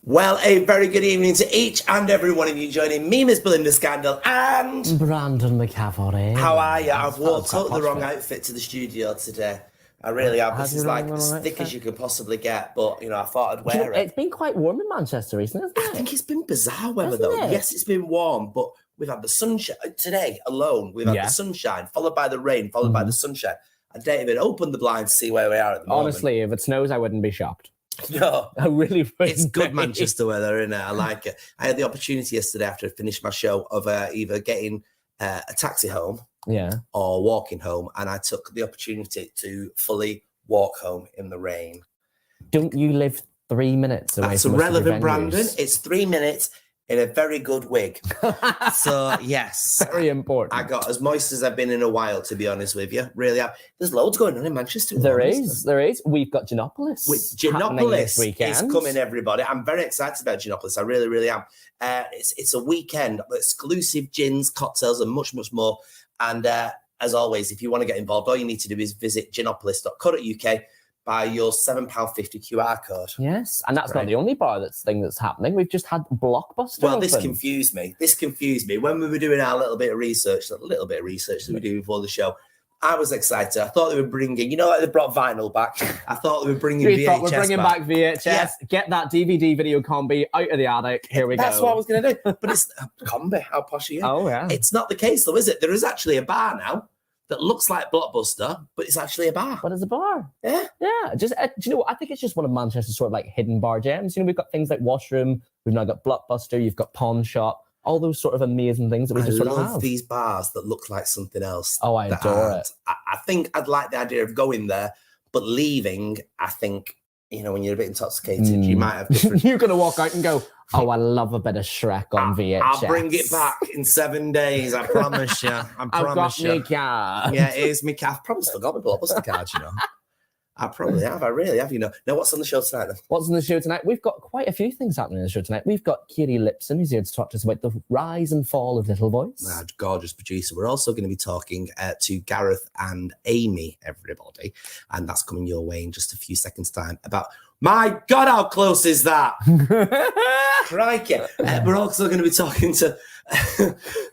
Well, a very good evening to each and every one of you joining me, Miss Belinda Scandal, and Brandon McCaffrey. How are you? I've wore totally the wrong outfit to the studio today. I really have. This is like as thick as you could possibly get, but I thought I'd wear it. It's been quite warm in Manchester recently, hasn't it? I think it's been bizarre weather though. Yes, it's been warm, but we've had the sunshine today alone. We've had the sunshine, followed by the rain, followed by the sunshine. I don't even open the blinds to see where we are at the moment. Honestly, if it snows, I wouldn't be shocked. No, I really wouldn't. It's good Manchester weather, isn't it? I like it. I had the opportunity yesterday after I finished my show of either getting a taxi home or walking home, and I took the opportunity to fully walk home in the rain. Don't you live 3 minutes away That's from irrelevant, Brandon. It's 3 minutes in a very good wig. So, yes. Very important. I got as moist as I've been in a while, to be honest with you. Really have. There's loads going on in Manchester. There is. We've got Ginopolis. Ginopolis is coming, everybody. I'm very excited about Ginopolis. I really, really am. It's a weekend of exclusive gins, cocktails, and much, much more. And as always, if you want to get involved, all you need to do is visit ginopolis.co.uk. Buy your £7.50 QR code. Yes, and that's not the only bar thing that's happening. We've just had Blockbuster. Well, this confused me. When we were doing our little bit of research that we do before the show, I was excited. I thought they were bringing, like they brought vinyl back. I thought they were bringing VHS thought we're bringing back VHS. Yeah. Get that DVD video combi out of the attic. Here we go. That's what I was going to do. But it's combi. How posh are you? Oh, yeah. It's not the case, though, is it? There is actually a bar now that looks like Blockbuster, but it's actually a bar. But it's a bar. Yeah. Yeah. Just, do you know what? I think it's just one of Manchester's sort of like hidden bar gems. We've got things like Washroom. We've now got Blockbuster. You've got Pawn Shop. All those sort of amazing things that we just sort of have. I love these bars that look like something else. Oh, I adore it. I think I'd like the idea of going there, but leaving, I think, when you're a bit intoxicated, you might have different... You're going to walk out and go, oh, I love a bit of Shrek on VHS. I'll bring it back in 7 days, I promise you. I've got me card. Yeah, here's me card. I've probably still got my Blockbuster card, I probably have. I really have, Now, what's on the show tonight, then? What's on the show tonight? We've got quite a few things happening on the show tonight. We've got Katy Lipson, who's here to talk to us about the rise and fall of Little Voice. Gorgeous producer. We're also going to be talking to Gareth and Amy, everybody. And that's coming your way in just a few seconds' time about... My God, how close is that? Crikey. We're also going to be talking to...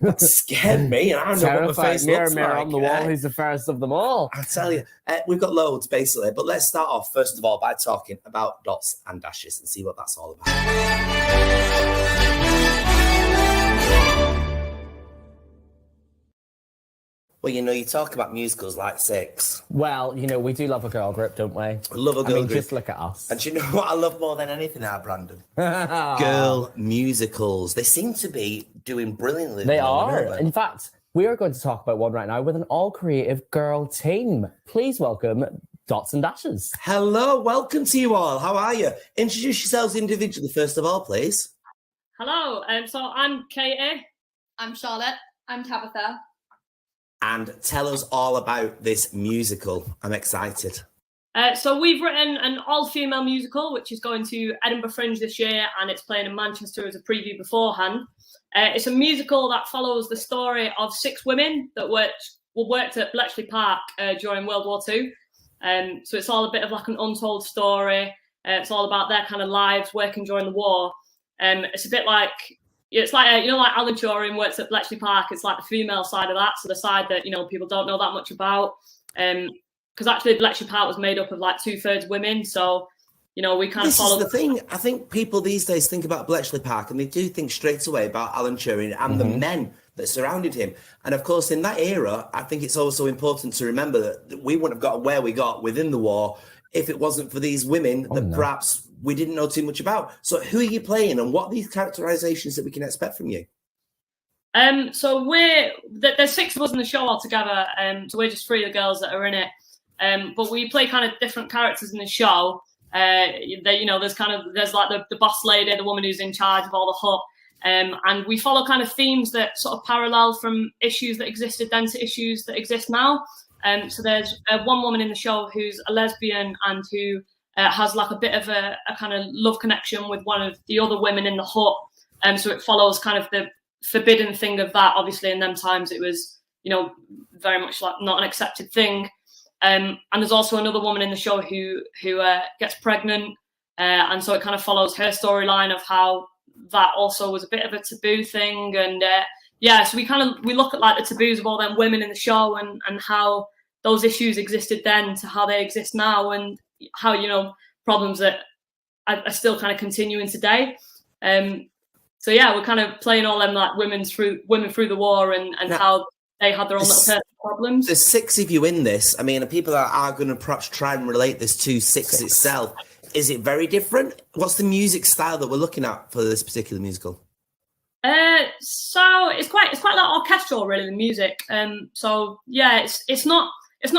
that scared me. I don't know what my face looks like. On the wall, who's the fairest of them all. I tell you, we've got loads, basically. But let's start off, first of all, by talking about dots and dashes and see what that's all about. Well, you talk about musicals like Six. Well, we do love a girl group, don't we? Love a girl group. Just look at us. And do you know what I love more than anything now, Brandon? Girl musicals. They seem to be doing brilliantly. They are. In fact, we are going to talk about one right now with an all-creative girl team. Please welcome Dots and Dashes. Hello, welcome to you all. How are you? Introduce yourselves individually, first of all, please. Hello, so I'm Katie. I'm Charlotte. I'm Tabitha. And tell us all about this musical. I'm excited. So we've written an all-female musical, which is going to Edinburgh Fringe this year, and it's playing in Manchester as a preview beforehand. It's a musical that follows the story of 6 women that worked at Bletchley Park during World War II. So it's all a bit of like an untold story. It's all about their kind of lives working during the war. It's a bit like... It's like, like Alan Turing works at Bletchley Park. It's like the female side of that. So the side that, people don't know that much about. Because actually Bletchley Park was made up of like 2/3 women. So, we kind of follow... This is the thing. I think people these days think about Bletchley Park and they do think straight away about Alan Turing and the men that surrounded him. And of course, in that era, I think it's also important to remember that we wouldn't have got where we got within the war if it wasn't for these women perhaps we didn't know too much about. So who are you playing and what are these characterizations that we can expect from you? So there's 6 of us in the show altogether. So we're just 3 of the girls that are in it. But we play kind of different characters in the show. There's like the boss lady, the woman who's in charge of all the hut. And we follow kind of themes that sort of parallel from issues that existed then to issues that exist now. So there's one woman in the show who's a lesbian and who has like a bit of a kind of love connection with one of the other women in the hut. So it follows kind of the forbidden thing of that. Obviously, in them times, it was, very much like not an accepted thing. And there's also another woman in the show who gets pregnant and so it kind of follows her storyline of how that also was a bit of a taboo thing. And so we look at like the taboos of all them women in the show and how those issues existed then to how they exist now, and how, you know, problems that are still kind of continuing today. So yeah, we're kind of playing all them like women through the war and now, how they had their own little personal problems. There's 6 of you in this. I mean, people are going to perhaps try and relate this to Six itself. Is it very different? What's the music style that we're looking at for this particular musical? So it's quite like orchestral, really, the music. So yeah, it's not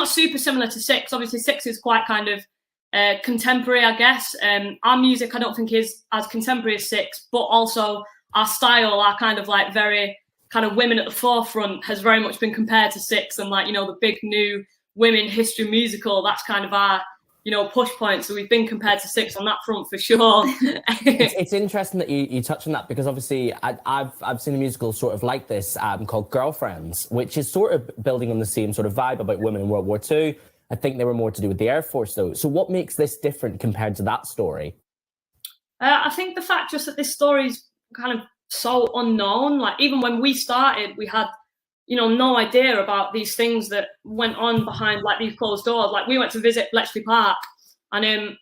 super similar to Six. Obviously, Six is quite kind of contemporary, I guess. Our music, I don't think, is as contemporary as Six, but also our style, our kind of like very kind of women at the forefront, has very much been compared to Six, and like, you know, the big new women history musical. That's kind of our, you know, push point. So we've been compared to Six on that front for sure. It's interesting that you touch on that, because obviously I've seen a musical sort of like this called Girlfriends, which is sort of building on the same sort of vibe about women in World War II. I think they were more to do with the Air Force though. So what makes this different compared to that story? I think the fact just that this story is kind of so unknown. Like, even when we started, we had, you know, no idea about these things that went on behind like these closed doors. Like, we went to visit Bletchley Park, and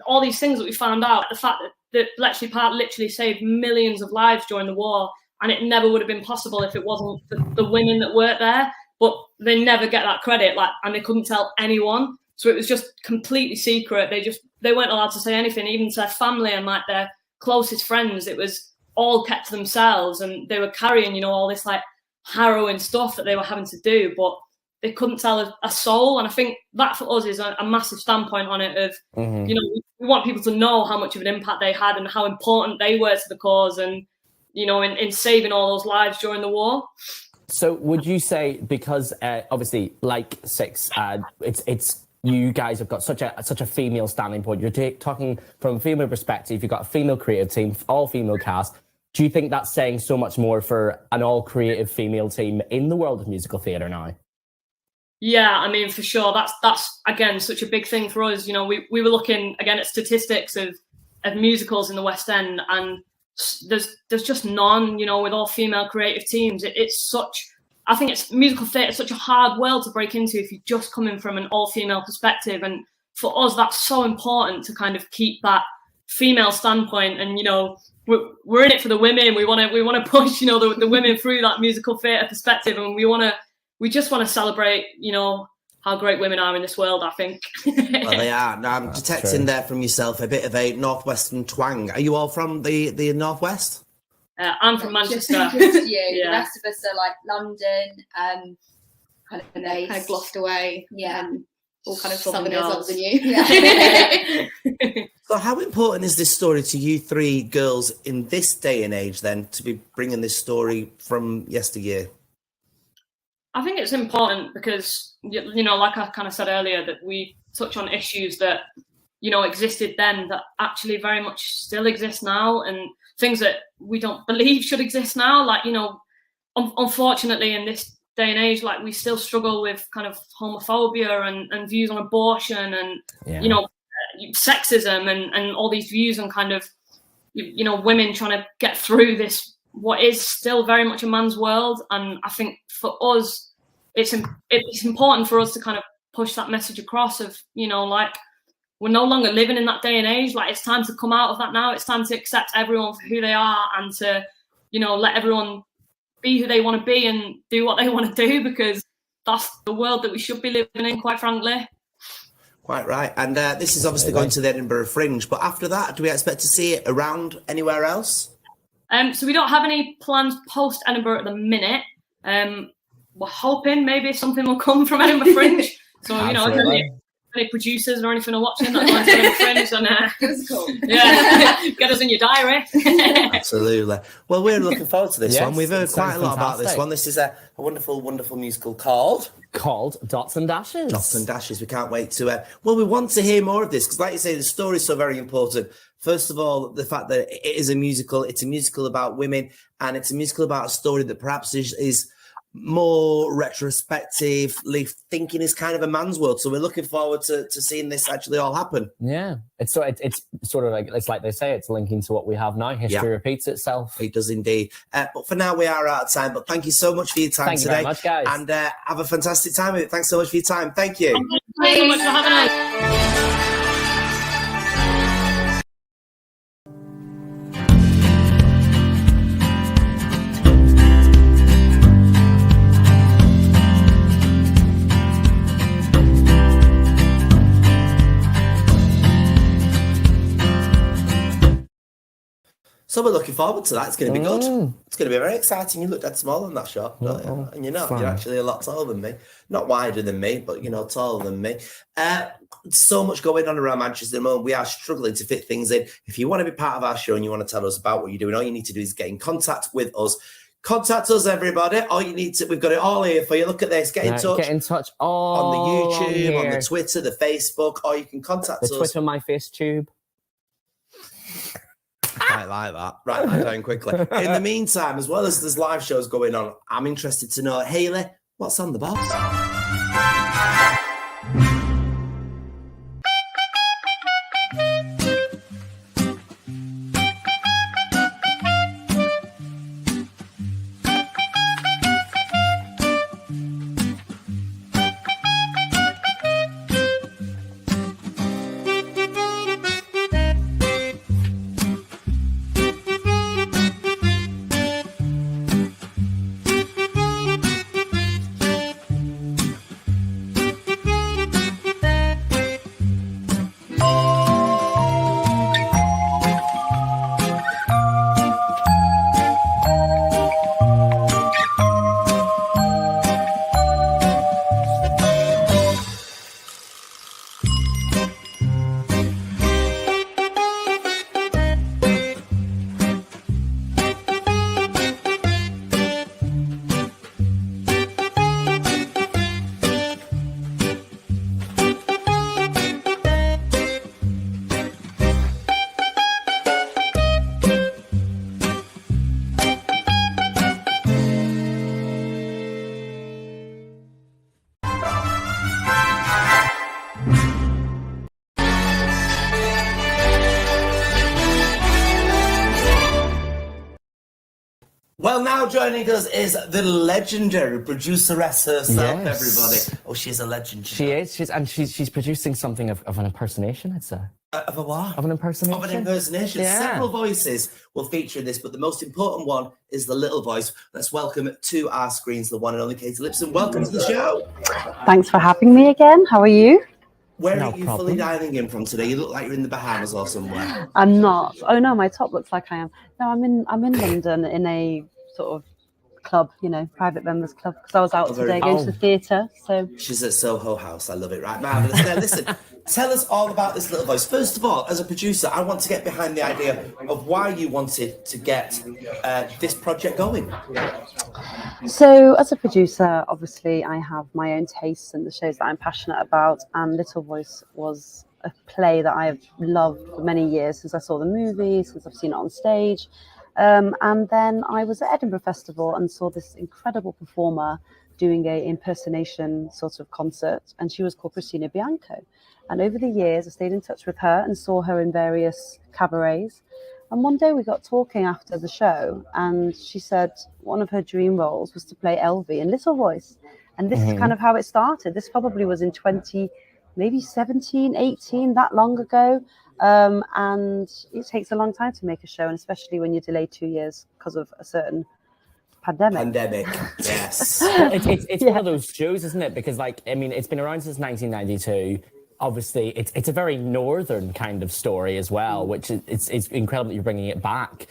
all these things that we found out, the fact that Bletchley Park literally saved millions of lives during the war, and it never would have been possible if it wasn't the women that worked there. But they never get that credit, like, and they couldn't tell anyone. So it was just completely secret. They weren't allowed to say anything, even to their family and like their closest friends. It was all kept to themselves, and they were carrying, you know, all this like harrowing stuff that they were having to do, but they couldn't tell a soul. And I think that for us is a massive standpoint on it of, you know, we want people to know how much of an impact they had and how important they were to the cause, and, you know, in saving all those lives during the war. So would you say, because obviously like Six, it's you guys have got such a female standing point. You're talking from a female perspective. You've got a female creative team, all female cast. Do you think that's saying so much more for an all creative female team in the world of musical theatre now? Yeah, I mean, for sure. That's again such a big thing for us. You know, we were looking again at statistics of musicals in the West End, and there's just none, you know, with all female creative teams. I think it's musical theatre is such a hard world to break into if you're just coming from an all female perspective. And for us, that's so important to kind of keep that female standpoint. And, you know, we're in it for the women. We want to push, you know, the women through that musical theatre perspective, and we just want to celebrate, you know, how great women are in this world, I think. Well, they are. Now, I'm detecting there from yourself a bit of a Northwestern twang. Are you all from the Northwest? I'm from Manchester. Just you. Yeah. The rest of us are like London, kind of Gloucester way. Yeah. All kind of southerners other than you. Yeah. So how important is this story to you three girls in this day and age then, to be bringing this story from yesteryear? I think it's important because, you know, like I kind of said earlier, that we touch on issues that, you know, existed then that actually very much still exist now, and things that we don't believe should exist now. Like, you know, unfortunately in this day and age, like, we still struggle with kind of homophobia and views on abortion and, you know, sexism and all these views on kind of, you know, women trying to get through this, what is still very much a man's world. And I think for us, it's important for us to kind of push that message across of, you know, like, we're no longer living in that day and age. Like, it's time to come out of that now. It's time to accept everyone for who they are and to, you know, let everyone be who they want to be and do what they want to do, because that's the world that we should be living in, quite frankly. Quite right. And this is obviously going to the Edinburgh Fringe, but after that, do we expect to see it around anywhere else? So we don't have any plans post Edinburgh at the minute. We're hoping maybe something will come from Edinburgh Fringe. So, you know, any producers or anything are watching that want to Edinburgh Fringe, and That's cool. Yeah, get us in your diary. Absolutely. Well, we're looking forward to this one. We've heard quite a lot about this fantastic. one. This is a wonderful, wonderful musical called Dots and Dashes. Dots and Dashes. We can't wait to. Well, we want to hear more of this because, like you say, the story is so very important. First of all, the fact that it is a musical. It's a musical about women, and it's a musical about a story that perhaps is more retrospectively thinking is kind of a man's world. So we're looking forward to seeing this actually all happen. Yeah, it's sort of like, it's like they say, it's linking to what we have now. History repeats itself. It does indeed. But for now, we are out of time. But thank you so much for your time today. Thank you very much, guys. And have a fantastic time with it. Thanks so much for your time. Thank you. Thanks so much for having us. So we're looking forward to that. It's going to be good. It's going to be very exciting. You look dead small on that shot, don't you? And you're not. You're actually a lot taller than me. Not wider than me, but, taller than me. So much going on around Manchester at the moment. We are struggling to fit things in. If you want to be part of our show and you want to tell us about what you're doing, all you need to do is get in contact with us. Contact us, everybody. All you need to, we've got it all here for you. Look at this. Get in touch. Get in touch on the YouTube, on the Twitter, the Facebook, or you can contact us. The Twitter, my face tube. I like that. Write that down quickly. In the meantime, as well as there's live shows going on, I'm interested to know, Hayley, what's on the box? Well, now joining us is the legendary produceress herself, everybody. Oh, she's a legend. She is. She's producing something of an impersonation, I'd say. Of a what? Of an impersonation. Of an impersonation. Yeah. Several voices will feature in this, but the most important one is the little voice. Let's welcome to our screens the one and only Katy Lipson. Welcome to the show. Thanks for having me again. How are you? Where are you fully dialing in from today? You look like you're in the Bahamas or somewhere. I'm not. Oh no, my top looks like I am. No, I'm in London in a sort of club, private members club, because I was out today going to the theatre. So she's at Soho House. I love it. Right, marvelous. Now listen, tell us all about this little voice. First of all, as a producer, I want to get behind the idea of why you wanted to get this project going. So as a producer, obviously I have my own tastes and the shows that I'm passionate about, and Little Voice was a play that I've loved for many years, since I saw the movie, since I've seen it on stage. And then I was at Edinburgh Festival and saw this incredible performer doing a impersonation sort of concert, and she was called Christina Bianco. And over the years, I stayed in touch with her and saw her in various cabarets. And one day we got talking after the show, and she said one of her dream roles was to play Elvie in Little Voice. And this is kind of how it started. This probably was in 2017, 18, that long ago. And it takes a long time to make a show, and especially when you're delayed 2 years because of a certain pandemic. Yes. Well, it's one of those shows, isn't it? Because it's been around since 1992. Obviously, it's a very northern kind of story as well, which it's incredible that you're bringing it back.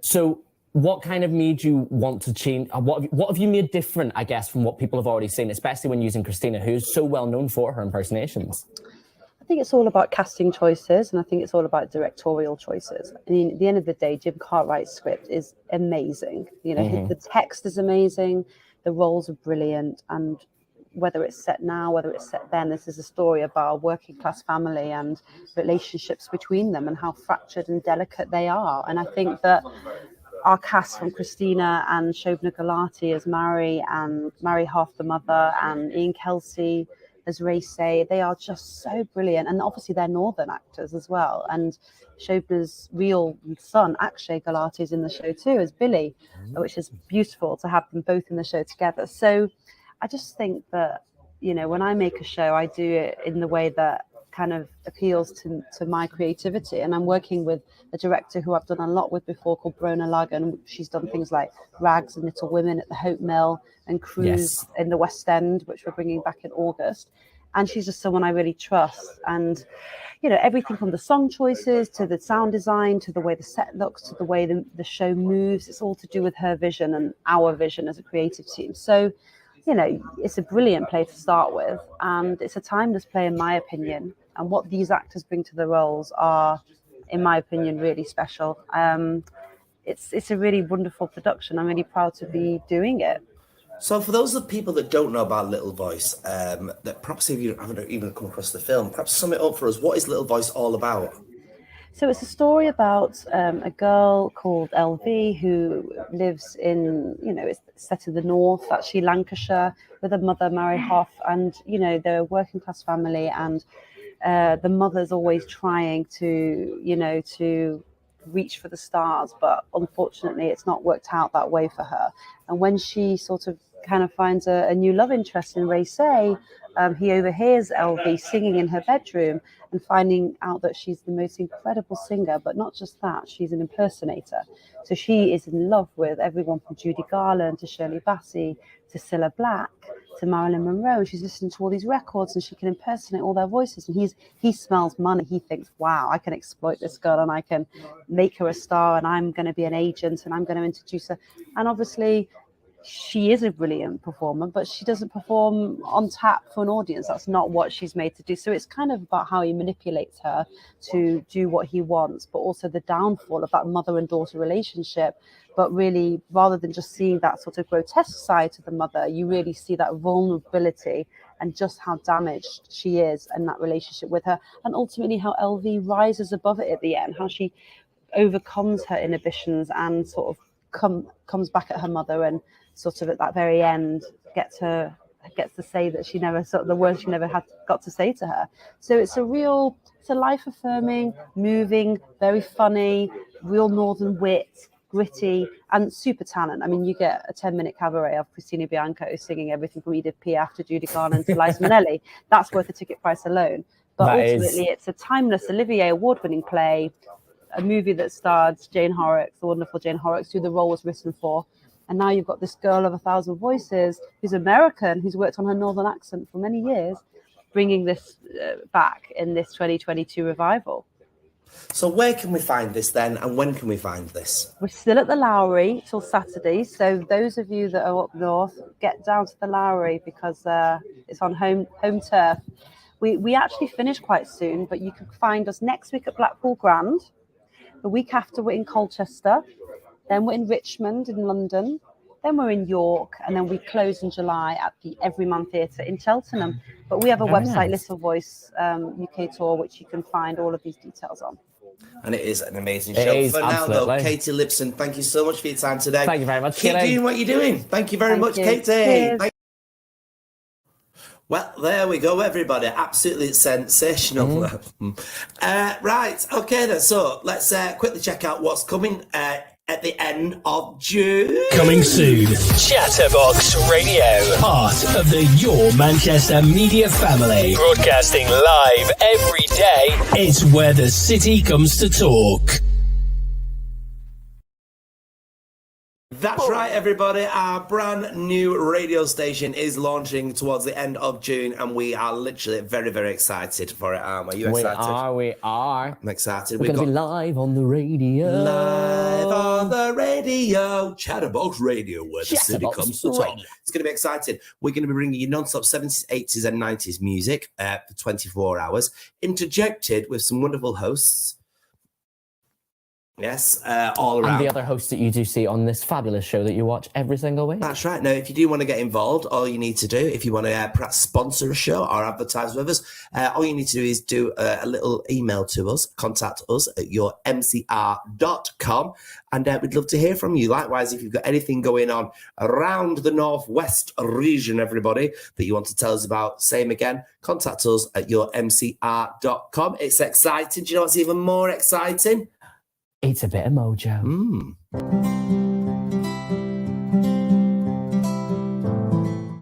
So what kind of made you want to change? What have you made different, I guess, from what people have already seen, especially when using Christina, who's so well known for her impersonations? I think it's all about casting choices, and I think it's all about directorial choices. I mean, at the end of the day, Jim Cartwright's script is amazing. The text is amazing, the roles are brilliant, and whether it's set now, whether it's set then, this is a story about a working class family and relationships between them and how fractured and delicate they are. And I think that our cast from Christina and Shobna Gulati as Mary, and Mary Hoff, the mother, and Ian Kelsey as Ray Say, they are just so brilliant. And obviously they're Northern actors as well. And Shobna's real son, Akshay Gulati, is in the show too as Billy, which is beautiful to have them both in the show together. So I just think that, you know, when I make a show, I do it in the way that kind of appeals to my creativity. And I'm working with a director who I've done a lot with before called Brona Lagan. She's done things like Rags and Little Women at the Hope Mill and Cruise in the West End, which we're bringing back in August. And she's just someone I really trust. And, you know, everything from the song choices to the sound design, to the way the set looks, to the way the show moves, it's all to do with her vision and our vision as a creative team. So, you know, it's a brilliant play to start with, and it's a timeless play in my opinion. And what these actors bring to the roles are, in my opinion, really special. It's a really wonderful production. I'm really proud to be doing it. So for those of people that don't know about Little Voice, that perhaps if you haven't even come across the film, perhaps sum it up for us. What is Little Voice all about? So it's a story about a girl called LV who lives in, you know, it's set in the north, actually Lancashire, with a mother, Mary Hoff, and, you know, they're a working class family, and the mother's always trying to, you know, to reach for the stars, but unfortunately it's not worked out that way for her. And when she sort of kind of finds a new love interest in Ray Say, he overhears LV singing in her bedroom and finding out that she's the most incredible singer, but not just that, she's an impersonator. So she is in love with everyone from Judy Garland to Shirley Bassey to Cilla Black to Marilyn Monroe. And she's listening to all these records and she can impersonate all their voices. And he smells money. He thinks, wow, I can exploit this girl and I can make her a star, and I'm going to be an agent and I'm going to introduce her. And obviously, she is a brilliant performer, but she doesn't perform on tap for an audience. That's not what she's made to do. So it's kind of about how he manipulates her to do what he wants, but also the downfall of that mother and daughter relationship. But really, rather than just seeing that sort of grotesque side to the mother, you really see that vulnerability and just how damaged she is in that relationship with her. And ultimately how LV rises above it at the end, how she overcomes her inhibitions and sort of comes back at her mother, and sort of at that very end gets to say that she never, sort of the words she never had got to say to her. So it's a life affirming, moving, very funny, real northern wit, gritty, and super talent. I mean, you get a 10-minute cabaret of Christina Bianco singing everything from Edith Piaf to Judy Garland to Liza Minnelli. That's worth the ticket price alone. But ultimately, it's a timeless Olivier award-winning play, a movie that starred Jane Horrocks, the wonderful Jane Horrocks, who the role was written for. And now you've got this girl of 1,000 voices who's American, who's worked on her northern accent for many years, bringing this back in this 2022 revival. So where can we find this then, and when can we find this? We're still at the Lowry till Saturday, so those of you that are up north, get down to the Lowry because it's on home turf. We actually finish quite soon, but you can find us next week at Blackpool Grand. The week after, we're in Colchester. Then we're in Richmond in London. Then we're in York. And then we close in July at the Everyman Theatre in Cheltenham. But we have a website, Little Voice UK Tour, which you can find all of these details on. And it is an amazing show. For now, though, Katy Lipson, thank you so much for your time today. Thank you very much. Keep doing what you're doing. Thank you very much, Katy. Well, there we go, everybody. Absolutely sensational. Right, okay then. So let's quickly check out what's coming at the end of June. Coming soon, Chatbox Radio, part of the Your Manchester media family. Broadcasting live every day. It's where the city comes to talk. That's right, everybody. Our brand new radio station is launching towards the end of June, and we are literally very, very excited for it, aren't we? Are you excited? We are. I'm excited. We're going to be live on the radio. Live on the radio. Chatbox Radio, where the city comes to talk. It's going to be exciting. We're going to be bringing you non-stop 70s, 80s, and 90s music for 24 hours, interjected with some wonderful hosts. Yes, all around. And the other hosts that you do see on this fabulous show that you watch every single week. That's right. Now, if you do want to get involved, all you need to do, if you want to perhaps sponsor a show or advertise with us, all you need to do is do a little email to us, contact us at yourmcr.com, and we'd love to hear from you. Likewise, if you've got anything going on around the Northwest region, everybody, that you want to tell us about, same again, contact us at yourmcr.com. It's exciting. Do you know what's even more exciting? It's a bit of Mojo.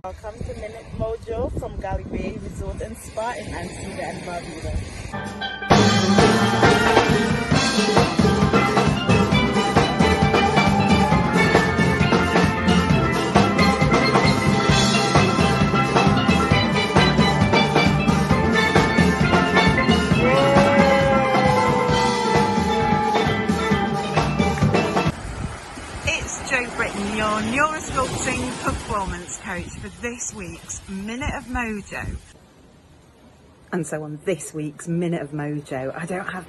Welcome to Minute Mojo from Galley Bay Resort and Spa in Antigua and Barbuda. Your neurosculpting performance coach for this week's Minute of Mojo. And so on this week's Minute of Mojo, I don't have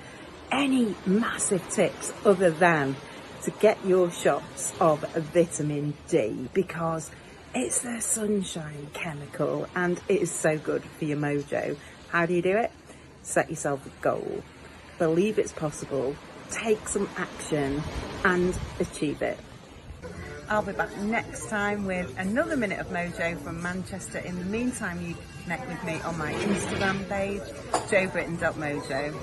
any massive tips other than to get your shots of vitamin D, because it's the sunshine chemical and it is so good for your mojo. How do you do it? Set yourself a goal. Believe it's possible. Take some action and achieve it. I'll be back next time with another Minute of Mojo from Manchester. In the meantime, you can connect with me on my Instagram page, joebritton.mojo.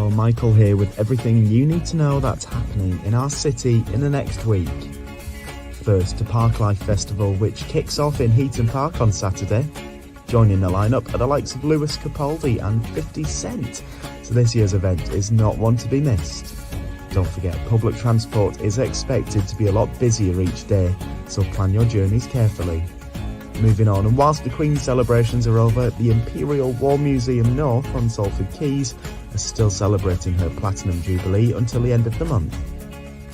Michael here with everything you need to know that's happening in our city in the next week. First to Parklife Festival, which kicks off in Heaton Park on Saturday. Joining the lineup are the likes of Lewis Capaldi and 50 Cent, so this year's event is not one to be missed. Don't forget, public transport is expected to be a lot busier each day, so plan your journeys carefully. Moving on, and whilst the Queen's celebrations are over, the Imperial War Museum North on Salford Quays is still celebrating her Platinum Jubilee until the end of the month.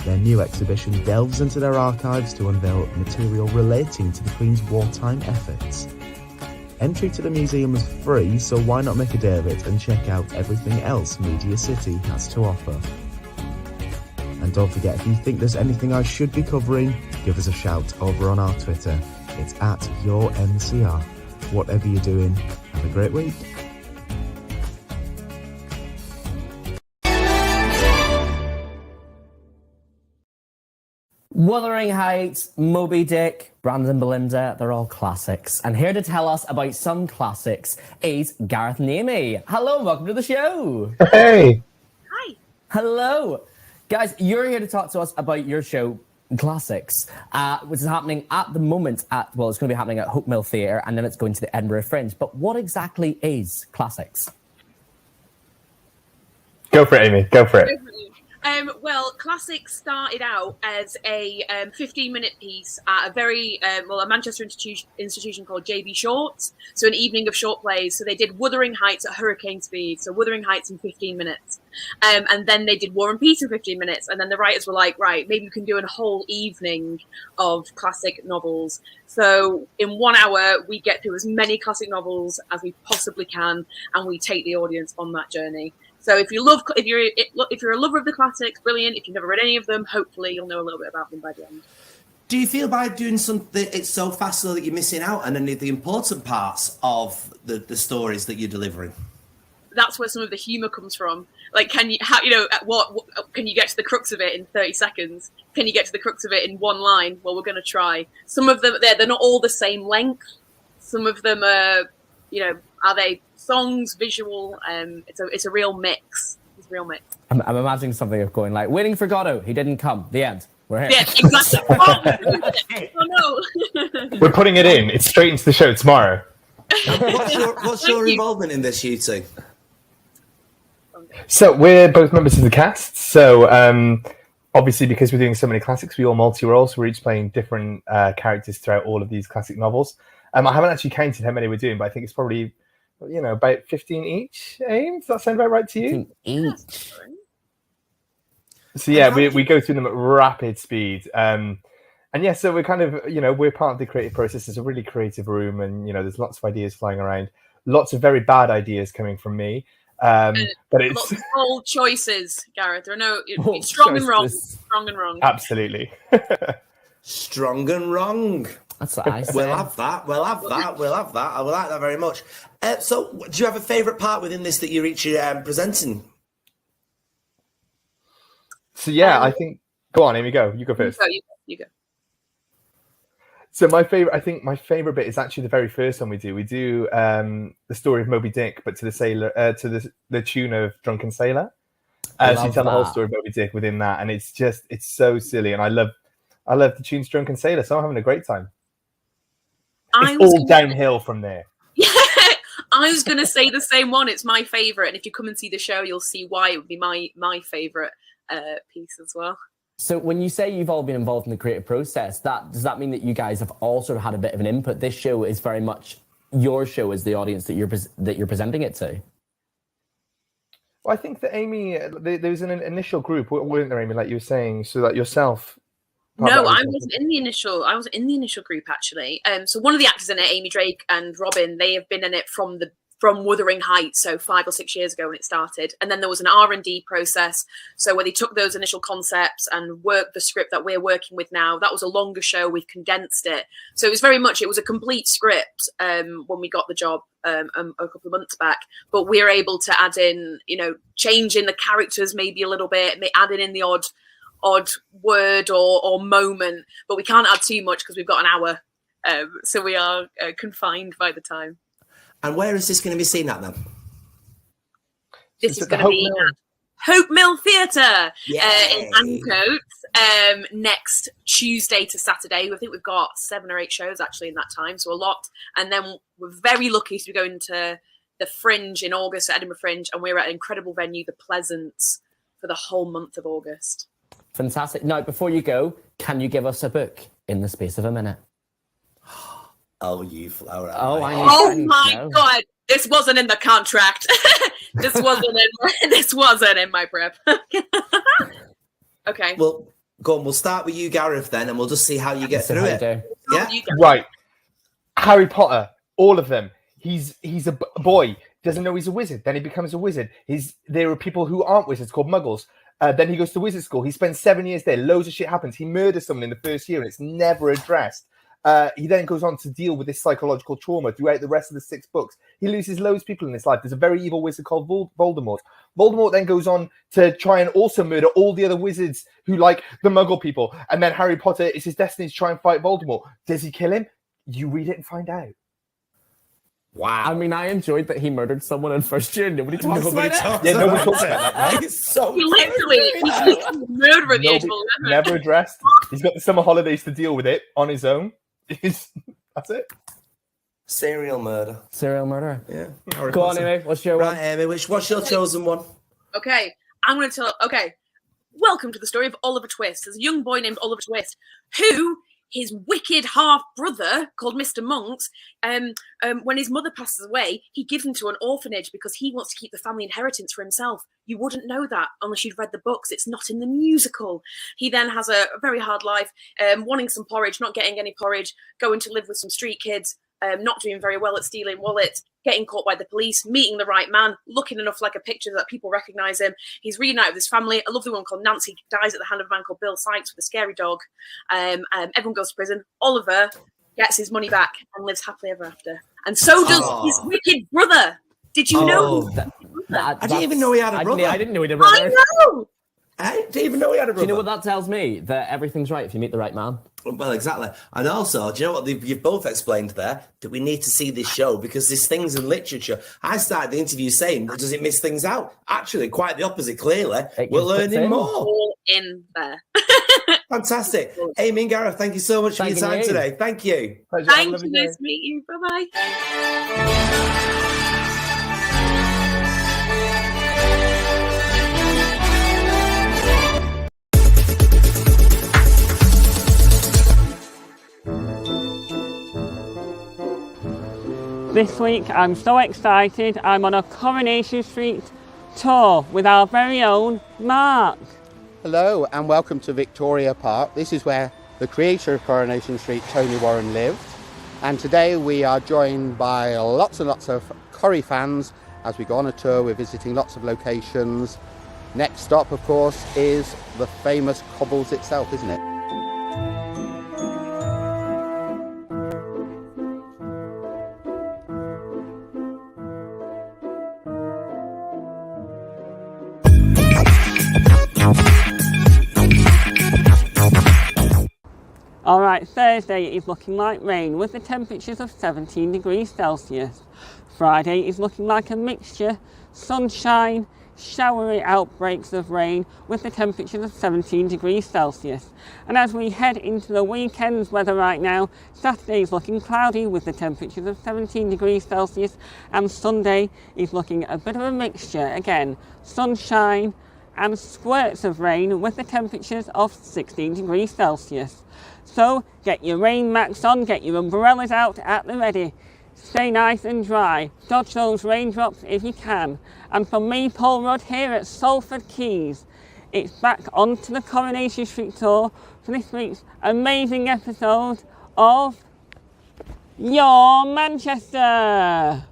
Their new exhibition delves into their archives to unveil material relating to the Queen's wartime efforts. Entry to the museum is free, so why not make a day of it and check out everything else Media City has to offer. And don't forget, if you think there's anything I should be covering, give us a shout over on our Twitter. It's at YourMCR. Whatever you're doing, have a great week. Wuthering Heights, Moby Dick, Brandon and Belinda, they're all classics. And here to tell us about some classics is Gareth and Amy. Hello and welcome to the show. Hey. Hi. Hello. Guys, you're here to talk to us about your show, Classics, which is happening at the moment it's going to be happening at Hope Mill Theatre, and then it's going to the Edinburgh Fringe. But what exactly is Classics? Go for it, Amy. Go for it. Well, Classics started out as a 15-minute piece at a very, a Manchester institution called JB Shorts, so an evening of short plays. So they did Wuthering Heights at hurricane speed, so Wuthering Heights in 15 minutes. And then they did War and Peace in 15 minutes, and then the writers were like, right, maybe we can do a whole evening of classic novels. So in 1 hour, we get through as many classic novels as we possibly can, and we take the audience on that journey. So if you're a lover of the classics, brilliant. If you've never read any of them, hopefully you'll know a little bit about them by the end. Do you feel by doing something it's so fast so that you're missing out on any of the important parts of the stories that you're delivering? That's where some of the humour comes from. Like, can you can you get to the crux of it in 30 seconds? Can you get to the crux of it in one line? Well, we're going to try. Some of them, they're not all the same length. Some of them are, are they songs, visual? It's a real mix. It's a real mix. I'm imagining something of going like, waiting for Godot, he didn't come. The end. We're here. Yeah, exactly. Oh no. We're putting it in. It's straight into the show tomorrow. What's your involvement in this, you two? So we're both members of the cast. So obviously, because we're doing so many classics, we all multi-role. So we're each playing different characters throughout all of these classic novels. I haven't actually counted how many we're doing, but I think it's probably, about 15 each. Aim, does that sound about right to you? 15 each. So yeah, we go through them at rapid speed. And yeah, so we're kind of, we're part of the creative process. It's a really creative room, and there's lots of ideas flying around. Lots of very bad ideas coming from me. But it's lots of bold choices, Gareth. There are no Strong and wrong. Strong and wrong. Absolutely. Strong and wrong. That's what I say. We'll have that. I would like that very much. So, do you have a favourite part within this that you're each presenting? So yeah, I think. Go on, Amy. Go. You go first. You go. So my favorite bit is actually the very first one we do. We do the story of Moby Dick, but to the sailor, to the tune of Drunken Sailor. So you tell the whole story of Moby Dick within that, and it's so silly, and I love the tunes Drunken Sailor. So I'm having a great time. It's all downhill from there. Yeah, I was going to say the same one. It's my favorite, and if you come and see the show, you'll see why it would be my favorite piece as well. So when you say you've all been involved in the creative process, does that mean that you guys have all sort of had a bit of an input? This show is very much your show as the audience that you're presenting it to. Well, I think that Amy, there was an initial group, weren't there, Amy, like you were saying, so that yourself. No, I wasn't in the initial. I was in the initial group actually. So one of the actors in it, Amy Drake and Robin, they have been in it from Wuthering Heights, so 5 or 6 years ago when it started. And then there was an R&D process, so where they took those initial concepts and worked the script that we're working with now. That was a longer show. We've condensed it. So it was a complete script when we got the job a couple of months back. But we're able to add in, changing the characters maybe a little bit, adding in the odd word or moment. But we can't add too much because we've got an hour. So we are confined by the time. And where is this going to be seen at then? This is going to be at Hope Mill Theatre in Ancoats next Tuesday to Saturday. I think we've got 7 or 8 shows actually in that time, so a lot. And then we're very lucky to be going to the Fringe in August, Edinburgh Fringe, and we're at an incredible venue, the Pleasance, for the whole month of August. Fantastic. Now, before you go, can you give us a book in the space of a minute? Oh, you flower. Oh my God! This wasn't in the contract. This wasn't in my prep. Okay. Well, go on. We'll start with you, Gareth, then, and we'll just see how you get through it. Yeah. Right. Harry Potter, all of them. He's a boy. Doesn't know he's a wizard. Then he becomes a wizard. There are people who aren't wizards called Muggles. Then he goes to wizard school. He spends 7 years there. Loads of shit happens. He murders someone in the first year, and it's never addressed. He then goes on to deal with this psychological trauma throughout the rest of the 6 books. He loses loads of people in his life. There's a very evil wizard called Voldemort. Voldemort then goes on to try and also murder all the other wizards who like the Muggle people. And then Harry Potter, it's his destiny to try and fight Voldemort. Does he kill him? You read it and find out. Wow. I mean, I enjoyed that he murdered someone in first year. Nobody talks about it. Yeah, nobody talks about that. Right? It's so he's literally murderer at the age of 11. Never addressed. He's got the summer holidays to deal with it on his own. That's it. Serial murder. Yeah. Go on, Amy. What's your one? Right, Amy. What's your chosen one? Okay. I'm going to tell... Okay. Welcome to the story of Oliver Twist. There's a young boy named Oliver Twist who... his wicked half-brother, called Mr. Monks, when his mother passes away, he gives him to an orphanage because he wants to keep the family inheritance for himself. You wouldn't know that unless you'd read the books. It's not in the musical. He then has a very hard life, wanting some porridge, not getting any porridge, going to live with some street kids, not doing very well at stealing wallets, getting caught by the police, meeting the right man, looking enough like a picture that people recognise him. He's reunited with his family. A lovely woman called Nancy dies at the hand of a man called Bill Sykes with a scary dog. Everyone goes to prison. Oliver gets his money back and lives happily ever after. And so does his wicked brother. Did you know? I didn't even know he had a brother. I didn't know he had a brother. I know! I didn't even know he had a brother. Do you know what that tells me? That everything's right if you meet the right man. Well, exactly. And also, do you know what you've both explained there? That we need to see this show because there's things in literature. I started the interview saying, does it miss things out? Actually, quite the opposite, clearly. We're learning more. All in there. Fantastic. Amy and Gareth, thank you so much for your time today. Thank you. Pleasure. Thank you. Nice to meet you. Bye-bye. This week, I'm so excited. I'm on a Coronation Street tour with our very own Mark. Hello and welcome to Victoria Park. This is where the creator of Coronation Street, Tony Warren, lived. And today we are joined by lots and lots of Corrie fans as we go on a tour. We're visiting lots of locations. Next stop, of course, is the famous Cobbles itself, isn't it? Alright, Thursday is looking like rain with the temperatures of 17 degrees Celsius. Friday is looking like a mixture, sunshine, showery outbreaks of rain with the temperatures of 17 degrees Celsius. And as we head into the weekend's weather right now, Saturday is looking cloudy with the temperatures of 17 degrees Celsius, and Sunday is looking a bit of a mixture, again, sunshine and squirts of rain with the temperatures of 16 degrees Celsius. So get your rain macs on, get your umbrellas out at the ready. Stay nice and dry. Dodge those raindrops if you can. And from me, Paul Rudd, here at Salford Quays, it's back onto the Coronation Street tour for this week's amazing episode of Your Manchester.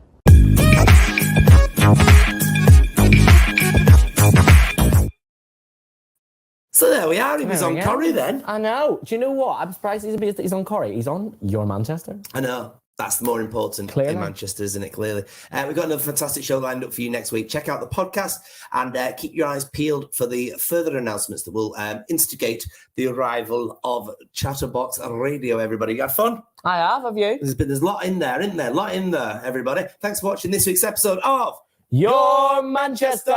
So there we are. He was on Corrie then. I know. Do you know what? I'm surprised he's on Corrie. He's on Your Manchester. I know. That's the more important in Manchester, isn't it? Clearly. We've got another fantastic show lined up for you next week. Check out the podcast and keep your eyes peeled for the further announcements that will instigate the arrival of Chatbox Radio, everybody. You had fun? I have you? There's a lot in there, isn't there? A lot in there, everybody. Thanks for watching this week's episode of Your Manchester.